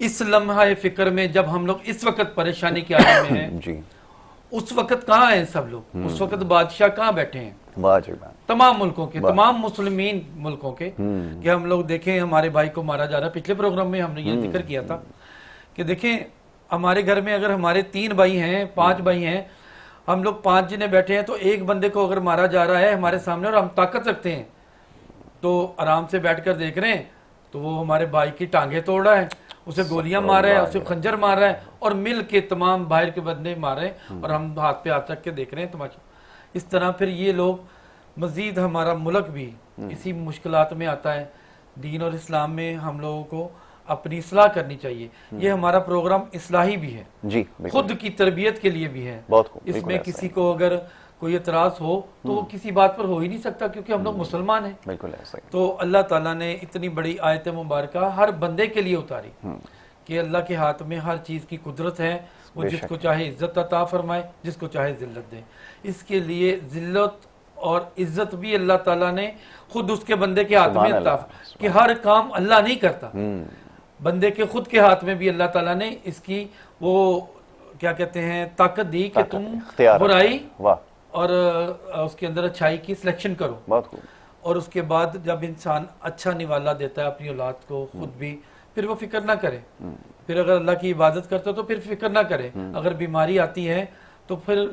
اس لمحہ فکر میں جب ہم لوگ اس وقت پریشانی کے عالم میں ہیں جی اس وقت کہاں ہیں سب لوگ؟ اس وقت بادشاہ کہاں بیٹھے ہیں؟ تمام ملکوں کے، تمام مسلمین ملکوں کے، کہ ہم لوگ دیکھیں ہمارے بھائی کو مارا جا رہا ہے. پچھلے پروگرام میں ہم نے یہ ذکر کیا تھا کہ دیکھیں ہمارے گھر میں اگر ہمارے 3 بھائی ہیں، 5 بھائی ہیں، ہم لوگ 5 جنے بیٹھے ہیں، تو ایک بندے کو اگر مارا جا رہا ہے ہمارے سامنے اور ہم طاقت رکھتے ہیں تو آرام سے بیٹھ کر دیکھ رہے ہیں، تو وہ ہمارے بھائی کی ٹانگیں توڑ رہا ہے، اسے گولیاں مار رہا ہے، اسے خنجر مار رہا ہے، اور مل کے تمام باہر کے بندے مار رہے ہیں اور ہم ہاتھ پہ ہاتھ رکھ کے دیکھ رہے ہیں تماشا. اس طرح پھر یہ لوگ مزید ہمارا ملک بھی اسی مشکلات میں آتا ہے. دین اور اسلام میں ہم لوگوں کو اپنی اصلاح کرنی چاہیے. یہ ہمارا پروگرام اصلاحی بھی ہے، جی خود کی تربیت کے لیے بھی ہے. اس میں کسی کو اگر کوئی اعتراض ہو تو وہ کسی بات پر ہو ہی نہیں سکتا، کیونکہ ہم لوگ مسلمان ہیں. بالکل ایسا ہی. تو اللہ تعالیٰ نے اتنی بڑی آیت مبارکہ ہر بندے کے لیے اتاری کہ اللہ کے ہاتھ میں ہر چیز کی قدرت ہے. وہ جس کو چاہے عزت عطا فرمائے، جس کو چاہے ذلت دے. اس کے لیے ذلت اور عزت بھی اللہ تعالیٰ نے خود اس کے بندے کے ہاتھ میں عطا، کہ ہر کام اللہ نہیں کرتا، بندے کے خود کے ہاتھ میں بھی اللہ تعالیٰ نے اس کی وہ کیا کہتے ہیں طاقت دی کہ تم برائی اور اس کے اندر اچھائی کی سلیکشن کرو. اور اس کے بعد جب انسان اچھا نوالا دیتا ہے اپنی اولاد کو، خود بھی، پھر وہ فکر نہ کرے. پھر اگر اللہ کی عبادت کرتا ہے تو پھر فکر نہ کرے. اگر بیماری آتی ہے تو پھر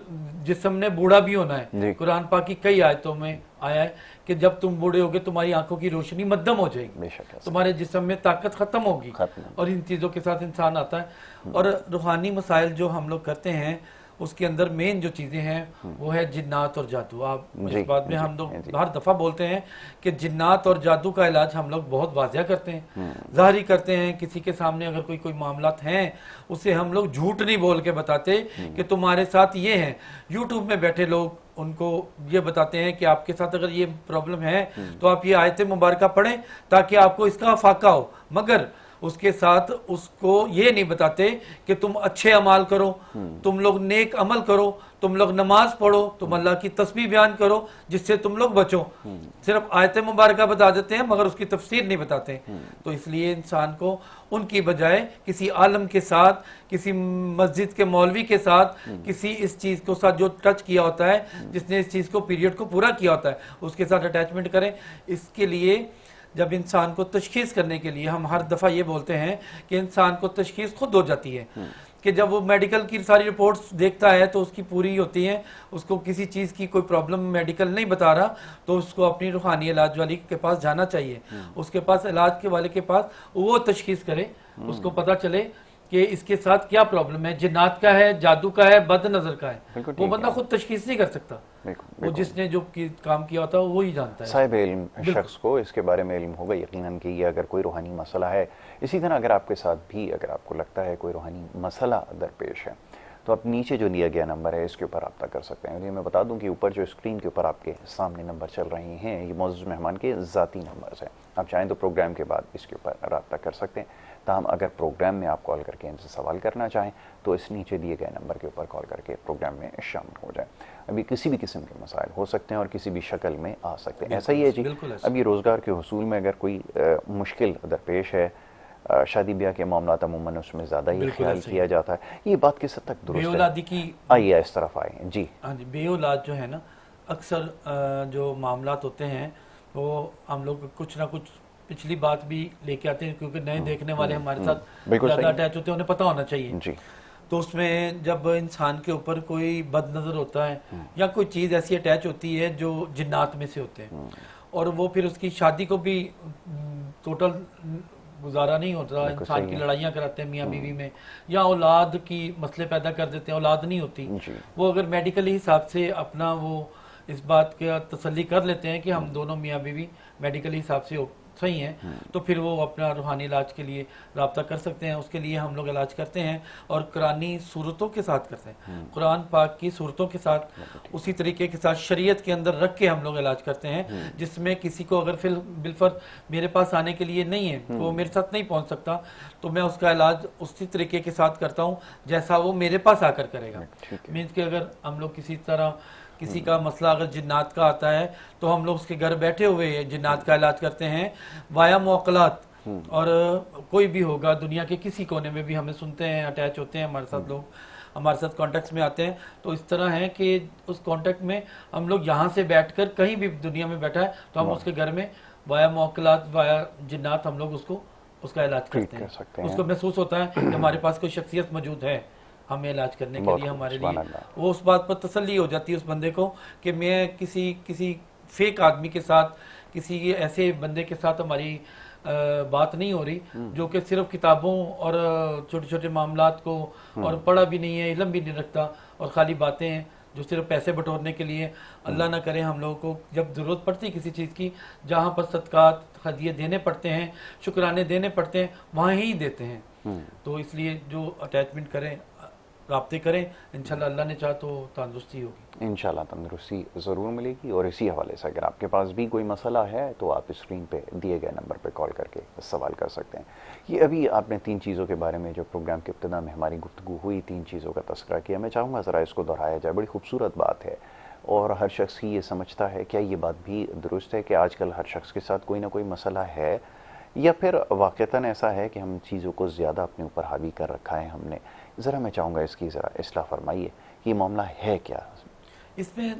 جسم نے بوڑھا بھی ہونا ہے. قرآن پاک کی کئی آیتوں میں آیا ہے کہ جب تم بوڑھے ہوگے تمہاری آنکھوں کی روشنی مدھم ہو جائے گی، تمہارے جسم میں طاقت ختم ہوگی، اور ان چیزوں کے ساتھ انسان آتا ہے. اور روحانی مسائل جو ہم لوگ کرتے ہیں اس کے اندر مین جو چیزیں ہیں وہ ہے جنات اور جادو. آپ اس بات میں ہم لوگ ہر دفعہ بولتے ہیں کہ جنات اور جادو کا علاج ہم لوگ بہت واضح کرتے ہیں، ظاہری کرتے ہیں. کسی کے سامنے اگر کوئی معاملات ہیں اسے ہم لوگ جھوٹ نہیں بول کے بتاتے کہ تمہارے ساتھ یہ ہیں. یوٹیوب میں بیٹھے لوگ ان کو یہ بتاتے ہیں کہ آپ کے ساتھ اگر یہ پرابلم ہے تو آپ یہ آیت مبارکہ پڑھیں تاکہ آپ کو اس کا فاقہ ہو، مگر اس کے ساتھ اس کو یہ نہیں بتاتے کہ تم اچھے عمال کرو، تم لوگ نیک عمل کرو، تم لوگ نماز پڑھو، تم اللہ کی تسبیح بیان کرو جس سے تم لوگ بچو. صرف آیت مبارکہ بتا دیتے ہیں مگر اس کی تفسیر نہیں بتاتے. تو اس لیے انسان کو ان کی بجائے کسی عالم کے ساتھ، کسی مسجد کے مولوی کے ساتھ، کسی اس چیز کو ساتھ جو ٹچ کیا ہوتا ہے، جس نے اس چیز کو پیریڈ کو پورا کیا ہوتا ہے، اس کے ساتھ اٹیچمنٹ کریں. اس کے لیے جب انسان کو تشخیص کرنے کے لیے ہم ہر دفعہ یہ بولتے ہیں کہ انسان کو تشخیص خود ہو جاتی ہے، کہ جب وہ میڈیکل کی ساری رپورٹس دیکھتا ہے تو اس کی پوری ہوتی ہیں، اس کو کسی چیز کی کوئی پرابلم میڈیکل نہیں بتا رہا تو اس کو اپنی روحانی علاج والی کے پاس جانا چاہیے. اس کے پاس علاج کے والے کے پاس وہ تشخیص کرے، اس کو پتہ چلے کہ اس کے ساتھ کیا پرابلم ہے، جنات کا ہے، جادو کا ہے، بد نظر کا ہے. وہ بندہ خود تشخیص نہیں کر سکتا، وہ جس نے جو کام کیا ہوتا ہے وہی جانتا ہے. صاحب علم شخص کو اس کے بارے میں علم ہوگا یقیناً کہ یہ اگر کوئی روحانی مسئلہ ہے. اسی طرح اگر آپ کے ساتھ بھی اگر آپ کو لگتا ہے کوئی روحانی مسئلہ درپیش ہے تو آپ نیچے جو دیا گیا نمبر ہے اس کے اوپر رابطہ کر سکتے ہیں. میں بتا دوں کہ اوپر جو اسکرین کے اوپر آپ کے سامنے نمبر چل رہے ہیں یہ معزز مہمان کے ذاتی نمبرز ہیں. آپ چاہیں تو پروگرام کے بعد اس کے اوپر رابطہ کر سکتے ہیں. تاہم اگر پروگرام میں آپ کال کر کے ان سے سوال کرنا چاہیں تو اس نیچے دیے گئے نمبر کے اوپر کال کر کے پروگرام میں شامل ہو جائیں. ابھی کسی بھی قسم کے مسائل ہو سکتے ہیں اور کسی بھی شکل میں آ سکتے ہیں. ایسا ہی ہے جی، ابھی روزگار کے حصول میں اگر کوئی مشکل درپیش ہے، شادی بیاہ کے معاملات عموماً اس میں زیادہ ہی خیال کیا جاتا ہے. یہ بات کس حد تک درست ہے؟ بے اولادی کی آئیے اس طرف آئے. جی ہاں جی، بے اولاد جو ہے نا، اکثر جو معاملات ہوتے ہیں وہ ہم لوگ کچھ نہ کچھ پچھلی بات بھی لے کے آتے ہیں، کیونکہ نئے دیکھنے والے ہمارے ساتھ زیادہ اٹیچ ہوتے ہیں، انہیں پتہ ہونا چاہیے. جی تو اس میں جب انسان کے اوپر کوئی بد نظر ہوتا ہے یا کوئی چیز ایسی اٹیچ ہوتی ہے جو جنات میں سے ہوتے ہیں، اور وہ پھر اس کی شادی کو بھی ٹوٹل گزارا نہیں ہوتا، انسان کی لڑائیاں کراتے ہیں میاں بیوی میں، یا اولاد کی مسئلے پیدا کر دیتے ہیں، اولاد نہیں ہوتی. وہ اگر میڈیکلی حساب سے اپنا وہ اس بات کا تسلی کر لیتے ہیں کہ ہم دونوں میاں بیوی میڈیکلی حساب سے صحیح ہیں، تو پھر وہ اپنا روحانی علاج کے لیے رابطہ کر سکتے ہیں. اس کے لیے ہم لوگ علاج کرتے ہیں اور قرآنی صورتوں کے ساتھ کرتے ہیں، قرآن پاک کی صورتوں کے ساتھ، اسی طریقے کے ساتھ شریعت کے اندر رکھ کے ہم لوگ علاج کرتے ہیں. جس میں کسی کو اگر بالفرض میرے پاس آنے کے لیے نہیں ہے، وہ میرے ساتھ نہیں پہنچ سکتا، تو میں اس کا علاج اسی طریقے کے ساتھ کرتا ہوں جیسا وہ میرے پاس آ کر کرے گا. مینس کہ اگر ہم لوگ کسی کا مسئلہ اگر جنات کا آتا ہے تو ہم لوگ اس کے گھر بیٹھے ہوئے جنات کا علاج کرتے ہیں وایا موکلات. اور کوئی بھی ہوگا دنیا کے کسی کونے میں بھی ہمیں سنتے ہیں، اٹیچ ہوتے ہیں ہمارے ساتھ، لوگ ہمارے ساتھ کانٹیکٹس میں آتے ہیں، تو اس طرح ہے کہ اس کانٹیکٹ میں ہم لوگ یہاں سے بیٹھ کر کہیں بھی دنیا میں بیٹھا ہے تو ہم اس کے گھر میں وایا موکلات وایا جنات ہم لوگ اس کا علاج کرتے ہیں، اس کو محسوس ہوتا ہے کہ ہمارے پاس کوئی شخصیت موجود ہے ہمیں علاج کرنے کے لیے، ہمارے لیے وہ اس بات پر تسلی ہو جاتی ہے اس بندے کو کہ میں کسی فیک آدمی کے ساتھ، کسی ایسے بندے کے ساتھ ہماری بات نہیں ہو رہی جو کہ صرف کتابوں اور چھوٹے چھوٹے معاملات کو اور پڑھا بھی نہیں ہے، علم بھی نہیں رکھتا، اور خالی باتیں ہیں جو صرف پیسے بٹورنے کے لیے۔ اللہ نہ کرے ہم لوگوں کو جب ضرورت پڑتی کسی چیز کی، جہاں پر صدقات ہدیے دینے پڑتے ہیں، شکرانے دینے پڑتے ہیں، وہاں ہی دیتے ہیں۔ تو اس لیے جو اٹیچمنٹ کریں، رابطے کریں، انشاءاللہ اللہ نے چاہا تو تندرستی ہوگی، انشاءاللہ تندرستی ضرور ملے گی۔ اور اسی حوالے سے اگر آپ کے پاس بھی کوئی مسئلہ ہے تو آپ اسکرین پہ دیے گئے نمبر پہ کال کر کے سوال کر سکتے ہیں۔ یہ ابھی آپ نے 3 چیزوں کے بارے میں جو پروگرام کے ابتدا میں ہماری گفتگو ہوئی، 3 چیزوں کا تذکرہ کیا، میں چاہوں گا ذرا اس کو دہرایا جائے، بڑی خوبصورت بات ہے اور ہر شخص ہی یہ سمجھتا ہے۔ کیا یہ بات بھی درست ہے کہ آج کل ہر شخص کے ساتھ کوئی نہ کوئی مسئلہ ہے، یا پھر واقعتاً ایسا ہے کہ ہم چیزوں کو زیادہ اپنے اوپر حاوی کر رکھا ہے ہم نے؟ ذرا میں چاہوں گا اس کی ذرا اصلاح فرمائیے، یہ معاملہ ہے کیا؟ اس میں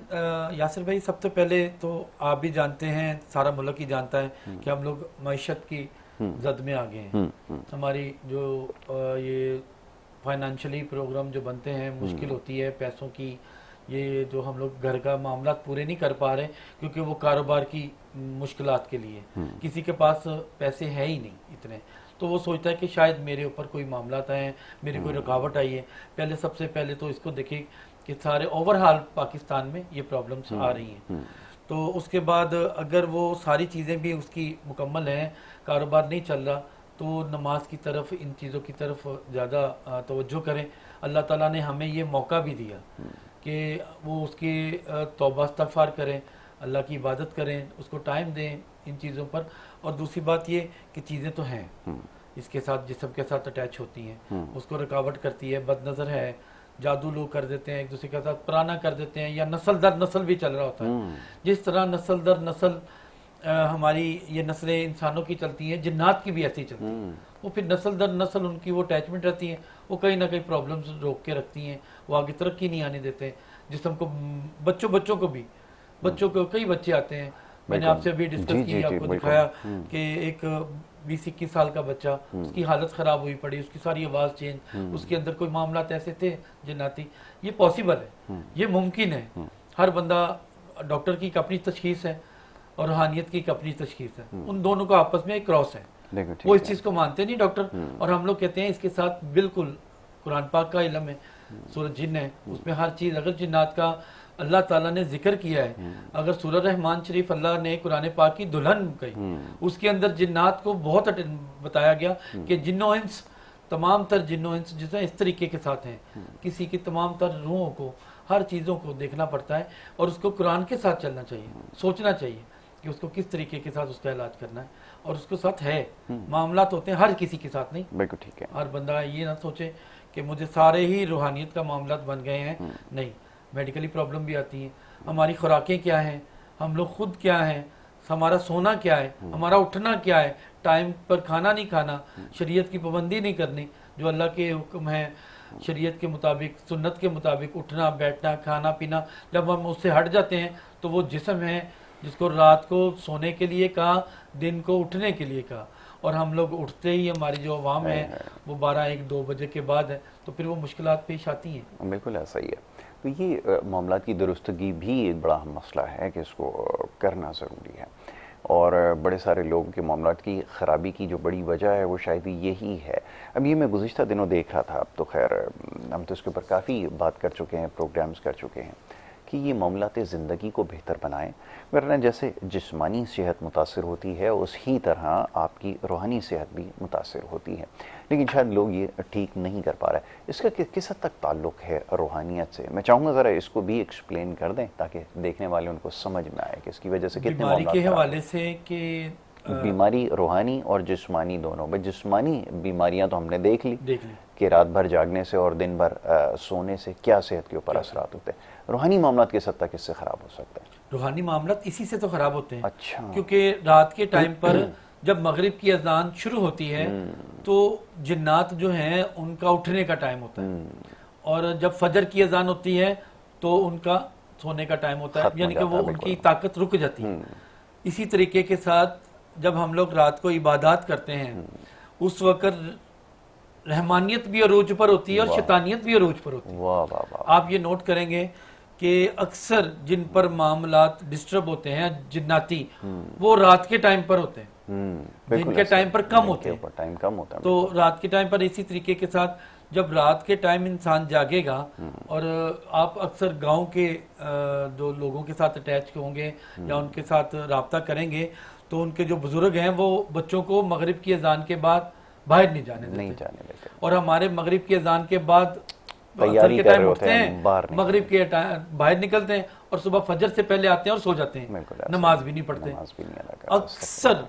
یاسر بھائی سب سے پہلے تو آپ بھی جانتے ہیں، سارا ملک ہی جانتا ہے کہ ہم لوگ معیشت کی زد میں آ گئے ہیں۔ ہماری جو یہ فائنانشلی پروگرام جو بنتے ہیں، مشکل ہوتی ہے پیسوں کی، یہ جو ہم لوگ گھر کا معاملات پورے نہیں کر پا رہے کیونکہ وہ کاروبار کی مشکلات کے لیے، کسی کے پاس پیسے ہے ہی نہیں اتنے، تو وہ سوچتا ہے کہ شاید میرے اوپر کوئی معاملات آئے ہیں، میری کوئی رکاوٹ آئی ہے۔ سب سے پہلے تو اس کو دیکھیں کہ سارے اوورہال پاکستان میں یہ پرابلمس آ رہی ہیں، تو اس کے بعد اگر وہ ساری چیزیں بھی اس کی مکمل ہیں، کاروبار نہیں چل رہا، تو نماز کی طرف، ان چیزوں کی طرف زیادہ توجہ کریں۔ اللہ تعالیٰ نے ہمیں یہ موقع بھی دیا کہ وہ اس کی توبہ استغفار کریں، اللہ کی عبادت کریں، اس کو ٹائم دیں ان چیزوں پر۔ اور دوسری بات یہ کہ چیزیں تو ہیں اس کے ساتھ، جسم کے ساتھ اٹیچ ہوتی ہیں، اس کو رکاوٹ کرتی ہے، بد نظر ہے، جادو لوگ کر دیتے ہیں ایک دوسرے کے ساتھ، پرانا کر دیتے ہیں، یا نسل در نسل بھی چل رہا ہوتا ہے۔ جس طرح نسل در نسل ہماری یہ نسلیں انسانوں کی چلتی ہیں، جنات کی بھی ایسی چلتی ہیں، وہ پھر نسل در نسل ان کی وہ اٹیچمنٹ رہتی ہیں، وہ کہیں نہ کہیں پرابلمز روک کے رکھتی ہیں، وہ آگے ترقی نہیں آنے دیتے جسم کو۔ بچوں کو بھی، بچوں کو کئی بچے آتے ہیں، میں نے آپ سے ابھی ڈسکس کی، آپ کو دکھایا کہ ایک 20-21 سال کا بچہ، اس کی حالت خراب ہوئی پڑی، اس کی ساری آواز چینج، اس کے اندر کوئی معاملات ایسے تھے جناتی۔ یہ پاسبل ہے، یہ ممکن ہے۔ ہر بندہ، ڈاکٹر کی ایک اپنی تشخیص ہے اور روحانیت کی ایک اپنی تشخیص ہے، ان دونوں کا آپس میں ایک کراس ہے۔ وہ اس چیز کو مانتے نہیں ڈاکٹر، اور ہم لوگ کہتے ہیں اس کے ساتھ بالکل قرآن پاک کا علم ہے، سورۃ جن ہے، اس میں ہر چیز، اگر جنات کا اللہ تعالیٰ نے ذکر کیا ہے، اگر سورہ رحمان شریف اللہ نے قرآن پاک کی دلہن کہی، اس کے اندر جنات کو بہت بتایا گیا کہ جن و انس، تمام تر جن و انس جس اس طریقے کے ساتھ ہیں، کسی کی تمام تر روحوں کو، ہر چیزوں کو دیکھنا پڑتا ہے، اور اس کو قرآن کے ساتھ چلنا چاہیے، سوچنا چاہیے کہ اس کو کس طریقے کے ساتھ اس کا علاج کرنا ہے، اور اس کے ساتھ ہے معاملات ہوتے ہیں، ہر کسی کے ساتھ نہیں، بالکل ٹھیک ہے۔ ہر بندہ یہ نہ سوچے کہ مجھے سارے ہی روحانیت کا معاملات بن گئے ہیں، نہیں، میڈیکلی پرابلم بھی آتی ہیں، ہماری خوراکیں کیا ہیں، ہم لوگ خود کیا ہیں، ہمارا سونا کیا ہے، ہمارا اٹھنا کیا ہے، ٹائم پر کھانا نہیں کھانا، شریعت کی پابندی نہیں کرنی، جو اللہ کے حکم ہے شریعت کے مطابق، سنت کے مطابق اٹھنا بیٹھنا کھانا پینا، جب ہم اس سے ہٹ جاتے ہیں تو وہ جسم ہے جس کو رات کو سونے کے لیے کہا، دن کو اٹھنے کے لیے کہا، اور ہم لوگ اٹھتے ہی ہماری جو عوام ہے وہ 12-1-2 بجے کے بعد ہے، تو پھر وہ مشکلات پیش آتی ہیں۔ بالکل ایسا ہی ہے۔ تو یہ معاملات کی درستگی بھی ایک بڑا اہم مسئلہ ہے کہ اس کو کرنا ضروری ہے، اور بڑے سارے لوگوں کے معاملات کی خرابی کی جو بڑی وجہ ہے وہ شاید یہی ہے۔ اب یہ میں گزشتہ دنوں دیکھ رہا تھا، اب تو خیر ہم تو اس کے اوپر کافی بات کر چکے ہیں، پروگرامز کر چکے ہیں کہ یہ معاملات زندگی کو بہتر بنائیں، ورنہ جیسے جسمانی صحت متاثر ہوتی ہے اسی طرح آپ کی روحانی صحت بھی متاثر ہوتی ہے، لیکن شاید لوگ یہ ٹھیک نہیں کر پا رہے۔ اس کا کس حد تک تعلق ہے روحانیت سے؟ میں چاہوں گا ذرا اس کو بھی ایکسپلین کر دیں تاکہ دیکھنے والے ان کو سمجھ میں آئے کہ اس کی وجہ سے کتنے بیماری کے حوالے سے کہ بیماری روحانی اور جسمانی دونوں۔ جسمانی بیماریاں تو ہم نے دیکھ لی کہ رات بھر جاگنے سے اور دن بھر سونے سے کیا صحت کے اوپر اثرات ہوتے ہیں، روحانی معاملات کس حد تک اس سے خراب ہو سکتا ہے؟ روحانی معاملات اسی سے تو خراب ہوتے ہیں، اچھا، کیونکہ رات کے ٹائم پر جب مغرب کی اذان شروع ہوتی ہے تو جنات جو ہیں ان کا اٹھنے کا ٹائم ہوتا ہے، اور جب فجر کی اذان ہوتی ہے تو ان کا سونے کا ٹائم ہوتا ہے، یعنی کہ وہ ان کی طاقت رک جاتی ہے۔ اسی طریقے کے ساتھ جب ہم لوگ رات کو عبادات کرتے ہیں اس وقت رحمانیت بھی عروج پر ہوتی ہے اور شیطانیت بھی عروج پر ہوتی ہے۔ آپ یہ نوٹ کریں گے کہ اکثر جن پر معاملات ڈسٹرب ہوتے ہیں جناتی، وہ رات کے ٹائم پر ہوتے ہیں، دن کے ٹائم پر کم ہوتے ہیں۔ تو رات کے ٹائم پر اسی طریقے کے ساتھ جب رات کے ٹائم انسان جاگے گا، اور آپ اکثر گاؤں کے جو لوگوں کے ساتھ اٹیچ ہوں گے یا ان کے ساتھ رابطہ کریں گے تو ان کے جو بزرگ ہیں وہ بچوں کو مغرب کی اذان کے بعد باہر نہیں جانے دیتے، اور ہمارے مغرب کی اذان کے بعد اثر کے ٹائم اٹھتے ہیں، مغرب کے باہر نکلتے ہیں اور صبح فجر سے پہلے آتے ہیں اور سو جاتے ہیں، نماز بھی نہیں پڑھتے۔ اکثر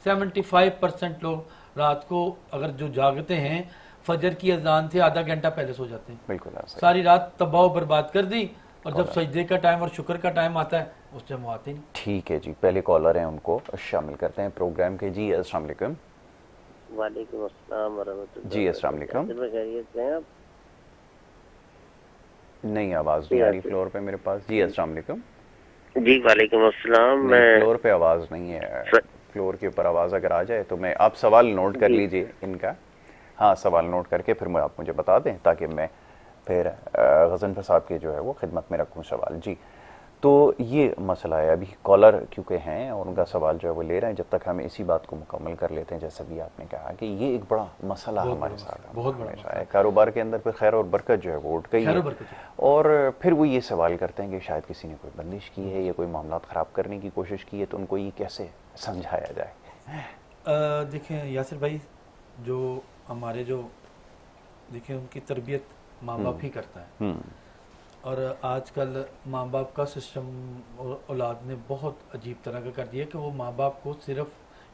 75% لوگ رات کو اگر جو جاگتے ہیں فجر کی اذان سے آدھا گھنٹہ پہلے سو جاتے ہیں، ساری رات تباہ و برباد کر دی، اور جب سجدے کا ٹائم اور شکر کا ٹائم آتا ہے اس ٹائم وہ آتے نہیں۔ ٹھیک ہے جی، پہلے کالر ہیں ان کو شامل کرتے ہیں پروگرام کے۔ جی السلام علیکم۔ وعلیکم السلام ورحمۃ اللہ۔ جی السلام علیکم۔ خیریت سے ہیں آپ؟ نہیں آواز نہیں آ رہی فلور پہ میرے پاس۔ جی السلام علیکم۔ جی وعلیکم السلام۔ میں فلور پہ آواز نہیں ہے، فلور کے اوپر آواز اگر آ جائے تو میں آپ سوال نوٹ کر لیجئے ان کا، ہاں سوال نوٹ کر کے پھر آپ مجھے بتا دیں تاکہ میں پھر غضنفر صاحب کے جو ہے وہ خدمت میں رکھوں سوال۔ جی تو یہ مسئلہ ہے، ابھی کالر کیونکہ ہیں اور ان کا سوال جو ہے وہ لے رہے ہیں، جب تک ہم اسی بات کو مکمل کر لیتے ہیں جیسا بھی آپ نے کہا کہ یہ ایک بڑا مسئلہ ہمارے ساتھ بہت بڑا ہے، کاروبار کے اندر پھر خیر اور برکت جو ہے وہ اٹھ گئی ہے، اور پھر وہ یہ سوال کرتے ہیں کہ شاید کسی نے کوئی بندش کی ہے یا کوئی معاملات خراب کرنے کی کوشش کی ہے، تو ان کو یہ کیسے سمجھایا جائے؟ دیکھیں یاسر بھائی، جو ہمارے جو دیکھیں ان کی تربیت ماں باپ ہی کرتا ہے، اور آج کل ماں باپ کا سسٹم اولاد نے بہت عجیب طرح کا کر دیا کہ وہ ماں باپ کو صرف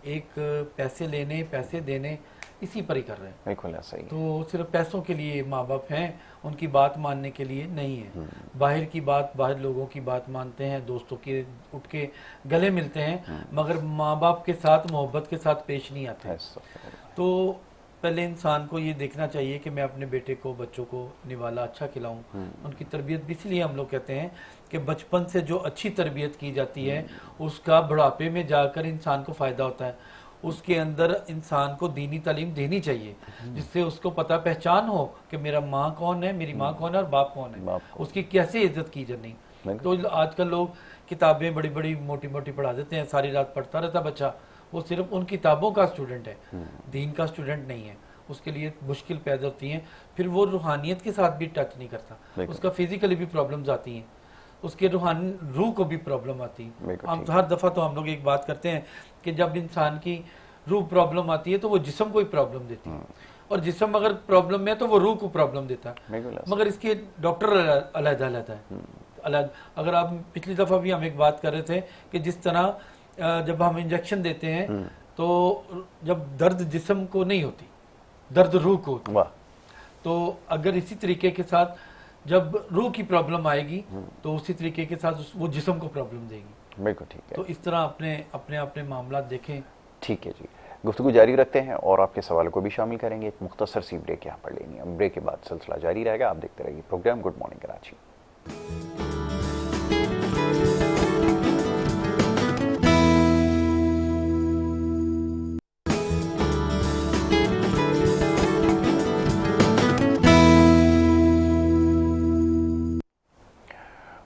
ایک پیسے لینے پیسے دینے اسی پر ہی کر رہے ہیں۔ بالکل ایسا ہی، تو صرف پیسوں کے لیے ماں باپ ہیں، ان کی بات ماننے کے لیے نہیں ہے۔ باہر کی بات، باہر لوگوں کی بات مانتے ہیں، دوستوں کے اٹھ کے گلے ملتے ہیں، مگر ماں باپ کے ساتھ محبت کے ساتھ پیش نہیں آتے۔ تو پہلے انسان کو یہ دیکھنا چاہیے کہ میں اپنے بیٹے کو، بچوں کو نوالا اچھا کھلاؤں، ان کی تربیت بھی، اس لیے ہم لوگ کہتے ہیں کہ بچپن سے جو اچھی تربیت کی جاتی ہے اس کا بڑھاپے میں جا کر انسان کو فائدہ ہوتا ہے۔ اس کے اندر انسان کو دینی تعلیم دینی چاہیے جس سے اس کو پتہ پہچان ہو کہ میرا ماں کون ہے، میری ماں کون ہے اور باپ کون ہے، اس کی کیسے عزت کی جانی۔ تو آج کل لوگ کتابیں بڑی بڑی موٹی موٹی پڑھا دیتے ہیں، ساری رات پڑھتا رہتا بچہ، وہ صرف ان کتابوں کا اسٹوڈنٹ ہے، دین کا اسٹوڈنٹ نہیں ہے، اس کے لیے مشکل پیدا ہوتی ہیں، پھر وہ روحانیت کے ساتھ بھی ٹچ نہیں کرتا، اس کا فزیکلی بھی پرابلمز آتی ہیں، اس کے روح کو بھی پرابلم آتی ہے۔ ہم ہر دفعہ تو ہم لوگ ایک بات کرتے ہیں کہ جب انسان کی روح پرابلم آتی ہے تو وہ جسم کو ہی پرابلم دیتی ہے، اور جسم اگر پرابلم میں ہے تو وہ روح کو پرابلم دیتا ہے، مگر اس کے ڈاکٹر علیحدہ علیحدہ ہے۔ اگر آپ پچھلی دفعہ بھی ہم ایک بات کر رہے تھے کہ جس طرح جب ہم انجیکشن دیتے ہیں تو جب درد جسم کو نہیں ہوتی، درد روح کو ہوتی، تو اگر اسی طریقے کے ساتھ جب روح کی پرابلم آئے گی تو اسی طریقے کے ساتھ وہ جسم کو پرابلم دے گی۔ بالکل ٹھیک ہے، تو اس طرح اپنے معاملات دیکھیں۔ ٹھیک ہے جی، گفتگو جاری رکھتے ہیں اور آپ کے سوال کو بھی شامل کریں گے۔ ایک مختصر سی بریک یہاں پر لینی ہے، بریک کے بعد سلسلہ جاری رہے گا، آپ دیکھتے رہیے program good morning Karachi.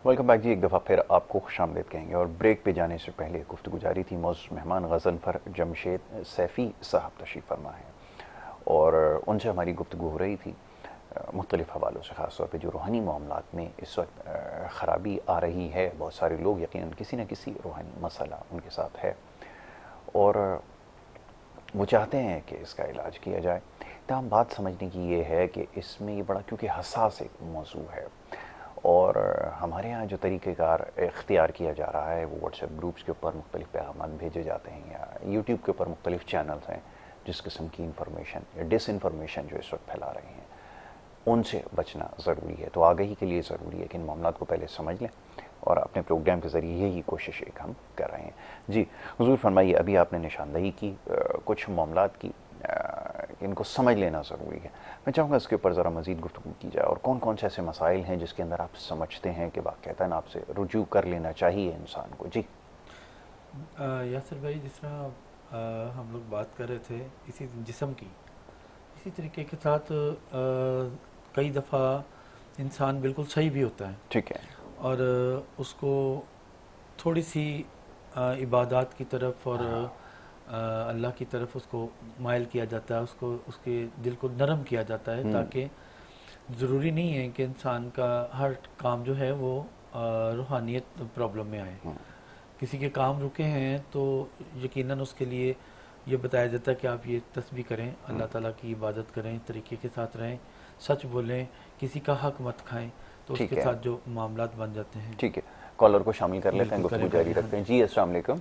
Welcome back جی، ایک دفعہ پھر آپ کو خوش آمدید کہیں گے، اور بریک پہ جانے سے پہلے گفتگو جاری تھی۔ معزز مہمان غضنفر جمشید سیفی صاحب تشریف فرما ہیں، اور ان سے ہماری گفتگو ہو رہی تھی مختلف حوالوں سے، خاص طور پہ جو روحانی معاملات میں اس وقت خرابی آ رہی ہے۔ بہت سارے لوگ یقیناً کسی نہ کسی روحانی مسئلہ ان کے ساتھ ہے، اور وہ چاہتے ہیں کہ اس کا علاج کیا جائے۔ تاہم بات سمجھنے کی یہ ہے کہ اس میں یہ بڑا کیونکہ حساس ایک موضوع ہے، اور ہمارے ہاں جو طریقہ کار اختیار کیا جا رہا ہے وہ واٹس ایپ گروپس کے اوپر مختلف پیغامات بھیجے جاتے ہیں، یا یوٹیوب کے اوپر مختلف چینلز ہیں جس قسم کی انفارمیشن یا ڈس انفارمیشن جو اس وقت پھیلا رہے ہیں، ان سے بچنا ضروری ہے. تو آگہی کے لیے ضروری ہے کہ ان معاملات کو پہلے سمجھ لیں, اور اپنے پروگرام کے ذریعے یہی کوشش ایک ہم کر رہے ہیں. جی حضور فرمائیے, ابھی آپ نے نشاندہی کی کچھ معاملات کی, ان کو سمجھ لینا ضروری ہے. میں چاہوں گا اس کے اوپر ذرا مزید گفتگو کی جائے, اور کون کون سے ایسے مسائل ہیں جس کے اندر آپ سمجھتے ہیں کہ واقعتاً آپ سے رجوع کر لینا چاہیے انسان کو. جی یاسر بھائی, جس طرح ہم لوگ بات کر رہے تھے اسی جسم کی, اسی طریقے کے ساتھ کئی دفعہ انسان بالکل صحیح بھی ہوتا ہے, ٹھیک ہے, اور اس کو تھوڑی سی عبادات کی طرف اور اللہ کی طرف اس کو مائل کیا جاتا ہے, اس کے دل کو نرم کیا جاتا ہے, تاکہ ضروری نہیں ہے کہ انسان کا ہر کام جو ہے وہ روحانیت پرابلم میں آئے. کسی کے کام رکے ہیں تو یقیناً اس کے لیے یہ بتایا جاتا ہے کہ آپ یہ تسبیح کریں, اللہ تعالیٰ کی عبادت کریں, طریقے کے ساتھ رہیں, سچ بولیں, کسی کا حق مت کھائیں, تو اس کے ساتھ جو معاملات بن جاتے ہیں. ٹھیک ہے, کالر کو شامل کر لیتے ہیں, گفتگو جاری رکھتے ہیں. جی السلام علیکم.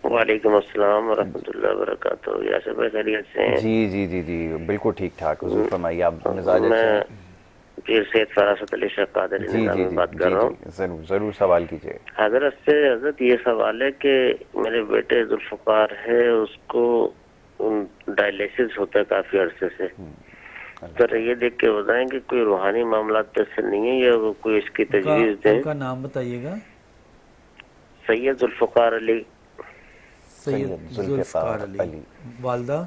وعلیکم السلام ورحمۃ اللہ وبرکاتہ. یاسر بھائی خیریت سے ہیں؟ جی جی جی جی بالکل ٹھیک ٹھاک. حضور فرمائیے, آپ مزاج میں پیر سید فراست علی شاہ قادری نظامی بات کر رہا ہوں. ضرور ضرور سوال کیجیے. حضرت سے حضرت یہ سوال ہے کہ میرے بیٹے ذوالفقار ہے, اس کو ڈائلیسس ہوتا ہے کافی عرصے سے. ذرا یہ دیکھ کے بتائیں کہ کوئی روحانی معاملات تو سے نہیں ہے, یا کوئی اس کی تجویز دیں. ان کا نام بتائیے گا. سید ذوالفقار علی. سید ذوالفقار علی. والدہ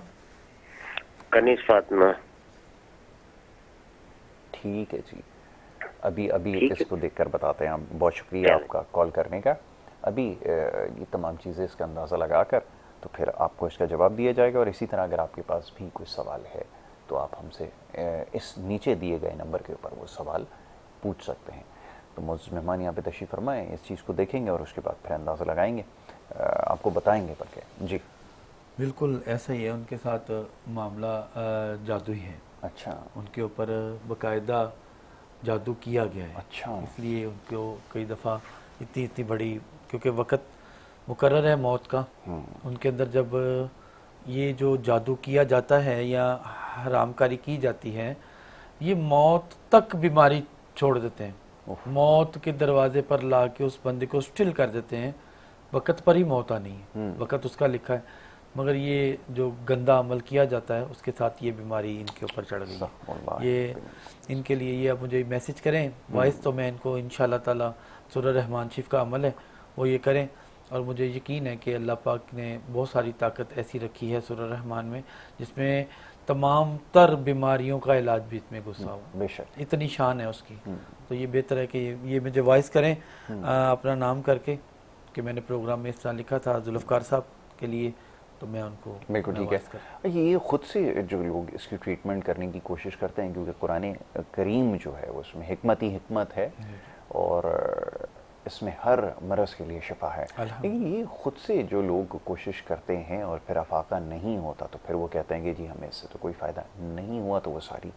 کنیز فاطمہ. ٹھیک ہے جی, ابھی اس کو دیکھ کر بتاتے ہیں. بہت شکریہ آپ کا کال کرنے کا. ابھی یہ تمام چیزیں اس کا اندازہ لگا کر تو پھر آپ کو اس کا جواب دیا جائے گا. اور اسی طرح اگر آپ کے پاس بھی کوئی سوال ہے تو آپ ہم سے اس نیچے دیے گئے نمبر کے اوپر وہ سوال پوچھ سکتے ہیں. تو معزز مہمان یہاں پہ تشریف فرمائیں, اس چیز کو دیکھیں گے اور اس کے بعد پھر اندازہ لگائیں گے, آپ کو بتائیں گے. بلکہ جی بالکل ایسا ہی ہے, ان کے ساتھ معاملہ جادوئی ہے. اچھا, ان کے اوپر باقاعدہ جادو کیا گیا ہے. اچھا, اس لیے ان کو کئی دفعہ اتنی بڑی, کیونکہ وقت مقرر ہے موت کا, ان کے اندر جب یہ جو جادو کیا جاتا ہے یا حرام کاری کی جاتی ہے, یہ موت تک بیماری چھوڑ دیتے ہیں. موت کے دروازے پر لا کے اس بندے کو سٹل کر دیتے ہیں. وقت پر ہی موت آنی ہے, وقت اس کا لکھا ہے, مگر یہ جو گندا عمل کیا جاتا ہے اس کے ساتھ یہ بیماری ان کے اوپر چڑھ گئی. یہ ان کے لیے یہ آپ مجھے میسج کریں وائس, تو میں ان کو انشاءاللہ تعالی سورہ رحمان شریف کا عمل ہے وہ یہ کریں. اور مجھے یقین ہے کہ اللہ پاک نے بہت ساری طاقت ایسی رکھی ہے سورہ رحمان میں, جس میں تمام تر بیماریوں کا علاج بھی اس میں گھسا ہوا. بے شک اتنی شان ہے اس کی. تو یہ بہتر ہے کہ یہ مجھے وائس کریں اپنا نام کر کے, کہ میں نے پروگرام میں اس طرح لکھا تھا ذوالفقار صاحب کے لیے, تو میں ان کو بالکل ٹھیک ہے. یہ خود سے جو لوگ اس کی ٹریٹمنٹ کرنے کی کوشش کرتے ہیں, کیونکہ قرآن کریم جو ہے اس میں حکمت ہی حکمت ہے, اور اس میں ہر مرض کے لیے شفا ہے. لیکن یہ خود سے جو لوگ کوشش کرتے ہیں اور پھر افاقہ نہیں ہوتا تو پھر وہ کہتے ہیں کہ جی ہمیں اس سے تو کوئی فائدہ نہیں ہوا, تو وہ ساری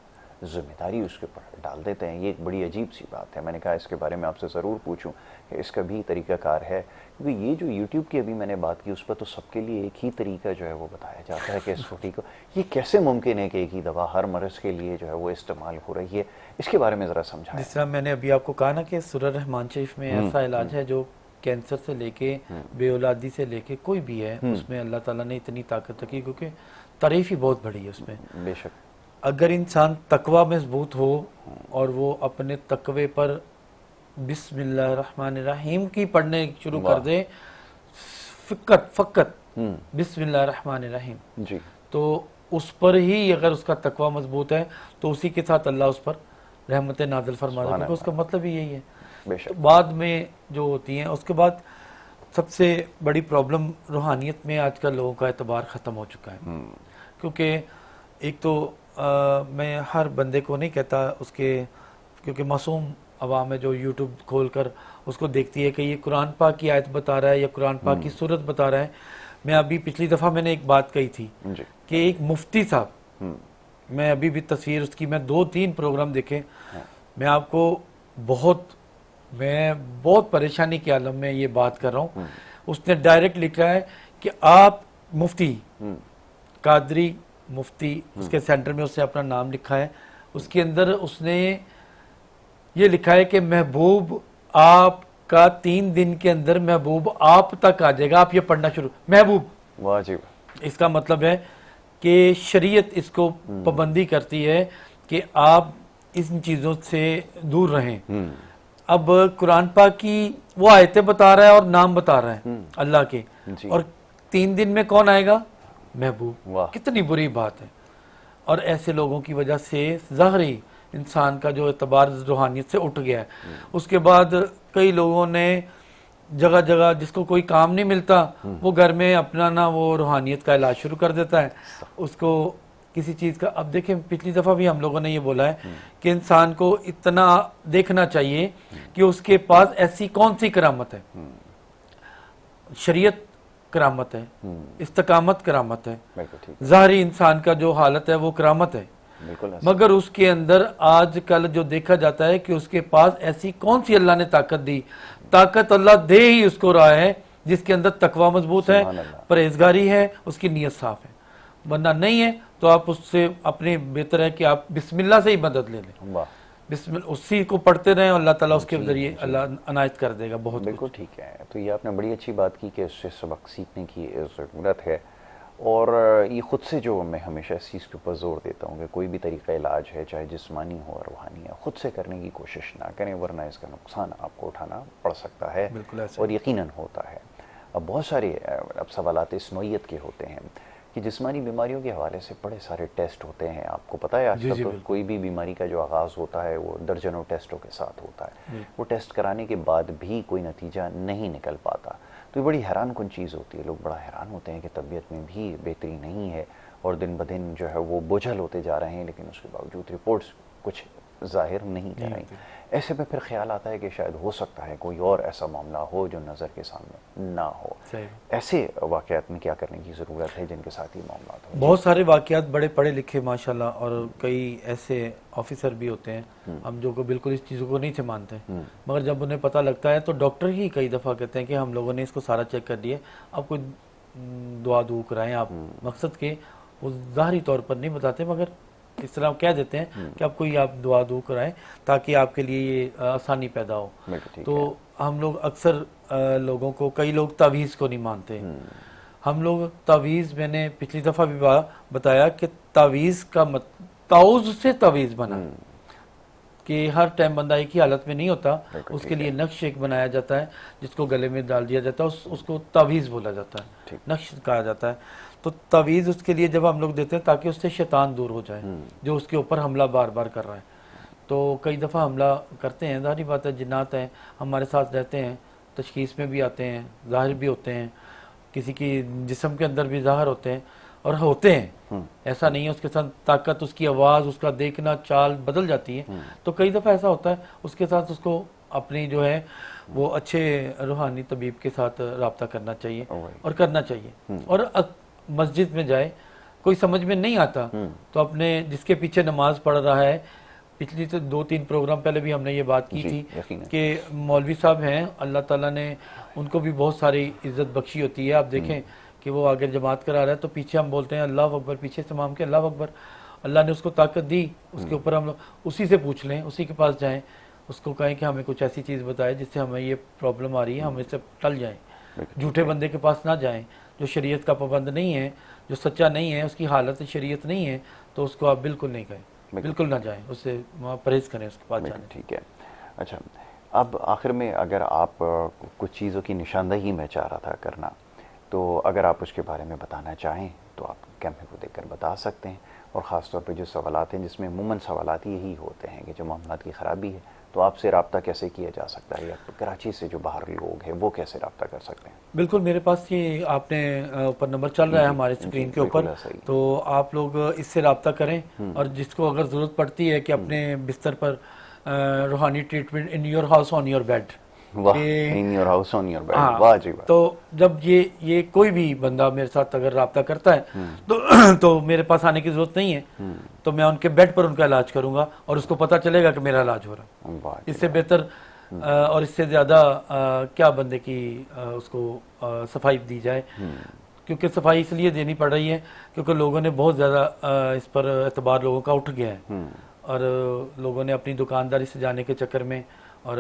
ذمہ داری اس کے اوپر ڈال دیتے ہیں. یہ ایک بڑی عجیب سی بات ہے. میں نے کہا اس کے بارے میں آپ سے ضرور پوچھوں کہ اس کا بھی طریقہ کار ہے, کیونکہ یہ جو یوٹیوب کی ابھی میں نے بات کی اس پر تو سب کے لیے ایک ہی طریقہ جو ہے وہ بتایا جاتا ہے کہ اس روٹی کو, یہ کیسے ممکن ہے کہ ایک ہی دوا ہر مرض کے لیے جو ہے وہ استعمال ہو رہی ہے؟ اس کے بارے میں ذرا سمجھائیں. جس طرح میں نے ابھی آپ کو کہا نا کہ سورہ رحمان شریف میں ایسا علاج ہے جو کینسر سے لے کے بے اولادی سے لے کے کوئی بھی ہے, اس میں اللہ تعالیٰ نے اتنی طاقت رکھی, کیونکہ تعریف ہی بہت بڑی ہے اس میں. بے شک اگر انسان تقوی مضبوط ہو اور وہ اپنے تقوی پر بسم اللہ الرحمن الرحیم کی پڑھنے شروع کر دے, فقط بسم اللہ الرحمن الرحیم, جی, تو اس پر ہی اگر اس کا تقوی مضبوط ہے تو اسی کے ساتھ اللہ اس پر رحمت نازل فرما دے, کیونکہ اس کا مطلب ہی یہی ہے. بعد میں جو ہوتی ہیں, اس کے بعد سب سے بڑی پرابلم روحانیت میں آج کل لوگوں کا اعتبار ختم ہو چکا ہے. کیونکہ ایک تو میں ہر بندے کو نہیں کہتا اس کے, کیونکہ معصوم عوام ہے جو یوٹیوب کھول کر اس کو دیکھتی ہے کہ یہ قرآن پاک کی آیت بتا رہا ہے یا قرآن پاک کی صورت بتا رہا ہے. میں ابھی پچھلی دفعہ میں نے ایک بات کہی تھی کہ ایک مفتی صاحب, میں ابھی بھی تصویر اس کی, میں 2-3 پروگرام دیکھے, میں آپ کو میں بہت پریشانی کے عالم میں یہ بات کر رہا ہوں. اس نے ڈائریکٹ لکھا ہے کہ آپ مفتی قادری مفتی, اس کے سینٹر میں اس نے اپنا نام لکھا ہے, اس کے اندر اس نے یہ لکھا ہے کہ محبوب آپ کا 3 دن کے اندر محبوب آپ تک آ جائے گا. آپ یہ پڑھنا شروع, محبوب, واجب. اس کا مطلب ہے کہ شریعت اس کو پابندی کرتی ہے کہ آپ ان چیزوں سے دور رہیں. اب قرآن پاک کی وہ آیتیں بتا رہا ہے اور نام بتا رہا ہے اللہ کے, اور 3 دن میں کون آئے گا؟ محبوب. کتنی بری بات ہے. اور ایسے لوگوں کی وجہ سے ظاہری انسان کا جو اعتبار روحانیت سے اٹھ گیا ہے. اس کے بعد کئی لوگوں نے جگہ جگہ جس کو کوئی کام نہیں ملتا وہ گھر میں اپنا نا وہ روحانیت کا علاج شروع کر دیتا ہے. اس کو کسی چیز کا, اب دیکھیں پچھلی دفعہ بھی ہم لوگوں نے یہ بولا ہے کہ انسان کو اتنا دیکھنا چاہیے کہ اس کے پاس ایسی کون سی کرامت ہے. شریعت کرامت ہے, استقامت کرامت ہے, ظاہری انسان کا جو حالت ہے وہ کرامت ہے, مگر اس کے اندر آج کل جو دیکھا جاتا ہے کہ اس کے پاس ایسی کون سی اللہ نے طاقت دی. طاقت اللہ دے ہی اس کو رہا ہے جس کے اندر تقوی مضبوط ہے, پرہیزگاری ہے, اس کی نیت صاف ہے. ورنہ نہیں ہے تو آپ اس سے اپنے بہتر ہے کہ آپ بسم اللہ سے ہی مدد لے لیں. بسم اللہ اسی کو پڑھتے رہیں, اللہ تعالیٰ اس کے ذریعے اللہ عنایت کر دے گا. بہت بالکل ٹھیک ہے. تو یہ آپ نے بڑی اچھی بات کی کہ اس سے سبق سیکھنے کی ضرورت ہے. اور یہ خود سے جو میں ہمیشہ اس چیز کے اوپر زور دیتا ہوں کہ کوئی بھی طریقہ علاج ہے, چاہے جسمانی ہو روحانی ہے, خود سے کرنے کی کوشش نہ کریں, ورنہ اس کا نقصان آپ کو اٹھانا پڑ سکتا ہے اور یقیناً ہوتا ہے. اب بہت سارے اب سوالات اس نوعیت کے ہوتے ہیں کہ جسمانی بیماریوں کے حوالے سے بڑے سارے ٹیسٹ ہوتے ہیں. آپ کو پتہ ہے آج کل تو کوئی بھی بیماری کا جو آغاز ہوتا ہے وہ درجنوں ٹیسٹوں کے ساتھ ہوتا ہے. وہ ٹیسٹ کرانے کے بعد بھی کوئی نتیجہ نہیں نکل پاتا. تو یہ بڑی حیران کن چیز ہوتی ہے. لوگ بڑا حیران ہوتے ہیں کہ طبیعت میں بھی بہتری نہیں ہے اور دن بدن جو ہے وہ بوجھل ہوتے جا رہے ہیں, لیکن اس کے باوجود رپورٹس کچھ ظاہر نہیں کر رہی. ایسے میں پھر خیال آتا ہے کہ شاید ہو سکتا ہے کوئی اور ایسا معاملہ ہو جو نظر کے سامنے نہ ہو. ایسے واقعات میں کیا کرنے کی ضرورت ہے جن کے ساتھ یہ معاملات ہو؟ بہت سارے واقعات بڑے پڑھے لکھے ماشاءاللہ, اور کئی ایسے آفیسر بھی ہوتے ہیں ہم جو کو بالکل اس چیزوں کو نہیں سے مانتے, مگر جب انہیں پتہ لگتا ہے تو ڈاکٹر ہی کئی دفعہ کہتے ہیں کہ ہم لوگوں نے اس کو سارا چیک کر لیا, اب کوئی دعا کرائیں آپ. مقصد کہ وہ ظاہری طور پر نہیں بتاتے مگر اس طرح کہہ دیتے ہیں کہ آپ کوئی آپ دعا کرائیں تاکہ آپ کے لیے یہ آسانی پیدا ہو. تو ہم لوگ اکثر لوگوں کو, کئی لوگ تعویذ کو نہیں مانتے. ہم لوگ تعویذ, میں نے پچھلی دفعہ بھی بتایا کہ تعویذ کا تعوذ سے تعویذ بنا کہ ہر ٹائم بندہ ایک ہی حالت میں نہیں ہوتا. اس کے لیے نقش ایک بنایا جاتا ہے جس کو گلے میں ڈال دیا جاتا ہے, اس کو تعویذ بولا جاتا ہے, نقش کہا جاتا ہے. تو تعویذ اس کے لیے جب ہم لوگ دیتے ہیں تاکہ اس سے شیطان دور ہو جائے جو اس کے اوپر حملہ بار بار کر رہا ہے. تو کئی دفعہ حملہ کرتے ہیں, ظاہری بات ہے جنات ہیں ہمارے ساتھ رہتے ہیں, تشخیص میں بھی آتے ہیں, ظاہر بھی ہوتے ہیں, کسی کی جسم کے اندر بھی ظاہر ہوتے ہیں اور ہوتے ہیں. ایسا نہیں ہے, اس کے ساتھ طاقت, اس کی آواز, اس کا دیکھنا, چال بدل جاتی ہے. تو کئی دفعہ ایسا ہوتا ہے, اس کے ساتھ اس کو اپنی جو ہے وہ اچھے روحانی طبیب کے ساتھ رابطہ کرنا چاہیے اور کرنا چاہیے. اور مسجد میں جائے, کوئی سمجھ میں نہیں آتا تو اپنے جس کے پیچھے نماز پڑھ رہا ہے, پچھلی 2-3 پروگرام پہلے بھی ہم نے یہ بات کی تھی کہ مولوی صاحب ہیں, اللہ تعالیٰ نے ان کو بھی بہت ساری عزت بخشی ہوتی ہے. آپ دیکھیں کہ وہ آگے جماعت کرا رہا ہے تو پیچھے ہم بولتے ہیں اللہ اکبر, پیچھے سے امام کے اللہ اکبر. اللہ نے اس کو طاقت دی, اس کے اوپر ہم لوگ اسی سے پوچھ لیں, اسی کے پاس جائیں, اس کو کہیں کہ ہمیں کچھ ایسی چیز بتائے جس سے ہمیں یہ پرابلم آ رہی ہے, ہم اس سے ٹل جائیں. جھوٹے بندے کے پاس نہ جائیں جو شریعت کا پابند نہیں ہے, جو سچا نہیں ہے, اس کی حالت شریعت نہیں ہے, تو اس کو آپ بالکل نہیں کہیں, بالکل نہ جائیں, اس سے پرہیز کریں اس کے پاس جانے. ٹھیک ہے. اچھا, اب آخر میں اگر آپ کچھ چیزوں کی نشاندہی میں چاہ رہا تھا کرنا, تو اگر آپ اس کے بارے میں بتانا چاہیں تو آپ کیمرے کو دیکھ کر بتا سکتے ہیں. اور خاص طور پہ جو سوالات ہیں جس میں عموماً سوالات یہی ہوتے ہیں کہ جو معاملات کی خرابی ہے تو آپ سے رابطہ کیسے کیا جا سکتا ہے, یا کراچی سے جو باہر لوگ ہیں وہ کیسے رابطہ کر سکتے ہیں؟ بالکل, میرے پاس یہ آپ نے اوپر نمبر چل رہا ہے ہمارے اسکرین کے اوپر, تو آپ لوگ اس سے رابطہ کریں. اور جس کو اگر ضرورت پڑتی ہے کہ اپنے بستر پر روحانی treatment in your house on your bed, تو جب یہ کوئی بھی بندہ میرے ساتھ اگر رابطہ کرتا ہے تو میرے پاس آنے کی ضرورت نہیں ہے, تو میں ان کے بیڈ پر ان کا علاج کروں گا اور اس کو پتہ چلے گا کہ میرا علاج ہو رہا. اس سے بہتر اور اس سے زیادہ کیا بندے کی اس کو صفائی دی جائے, کیونکہ صفائی اس لیے دینی پڑ رہی ہے کیونکہ لوگوں نے بہت زیادہ اس پر اعتبار لوگوں کا اٹھ گیا ہے. اور لوگوں نے اپنی دکانداری سے جانے کے چکر میں اور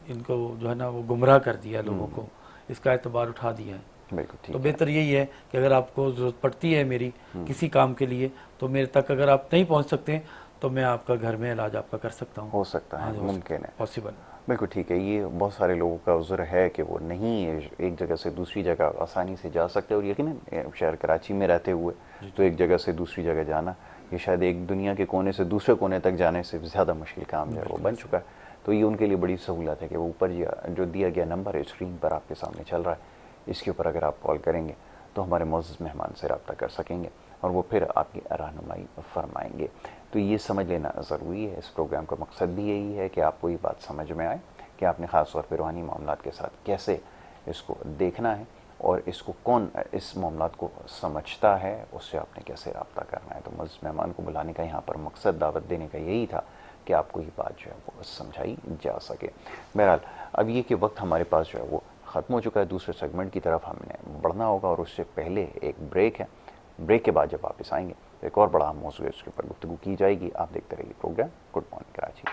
ان کو جو ہے نا وہ گمراہ کر دیا لوگوں کو، اس کا اعتبار اٹھا دیا ہے۔ تو بہتر یہی ہے کہ اگر آپ کو ضرورت پڑتی ہے میری کسی کام کے لیے تو میرے تک اگر آپ نہیں پہنچ سکتے تو میں آپ کا گھر میں علاج آپ کا کر سکتا ہوں۔ ہو سکتا ہے، ممکن ہے، پاسبل۔ بالکل ٹھیک ہے۔ یہ بہت سارے لوگوں کا عذر ہے کہ وہ نہیں ایک جگہ سے دوسری جگہ آسانی سے جا سکتے، اور یقیناً شہر کراچی میں رہتے ہوئے تو ایک جگہ سے دوسری جگہ جانا یہ شاید ایک دنیا کے کونے سے دوسرے کونے تک جانے سے زیادہ مشکل کام جو ہے وہ بن چکا ہے۔ تو یہ ان کے لیے بڑی سہولت ہے کہ وہ اوپر جو دیا گیا نمبر ہے اسکرین پر آپ کے سامنے چل رہا ہے، اس کے اوپر اگر آپ کال کریں گے تو ہمارے معزز مہمان سے رابطہ کر سکیں گے اور وہ پھر آپ کی رہنمائی فرمائیں گے۔ تو یہ سمجھ لینا ضروری ہے، اس پروگرام کا مقصد بھی یہی ہے کہ آپ کو یہ بات سمجھ میں آئے کہ آپ نے خاص طور پہ روحانی معاملات کے ساتھ کیسے اس کو دیکھنا ہے، اور اس کو کون اس معاملات کو سمجھتا ہے اس سے آپ نے کیسے رابطہ کرنا ہے۔ تو معزز مہمان کو بلانے کا یہاں پر مقصد دعوت دینے کا یہی تھا کہ آپ کو یہ بات جو ہے وہ سمجھائی جا سکے۔ بہرحال اب یہ کہ وقت ہمارے پاس جو ہے وہ ختم ہو چکا ہے، دوسرے سیگمنٹ کی طرف ہم نے بڑھنا ہوگا، اور اس سے پہلے ایک بریک ہے۔ بریک کے بعد جب واپس آئیں گے ایک اور بڑا موضوع ہے، اس کے اوپر گفتگو کی جائے گی۔ آپ دیکھتے رہیے پروگرام گڈ مارننگ کراچی۔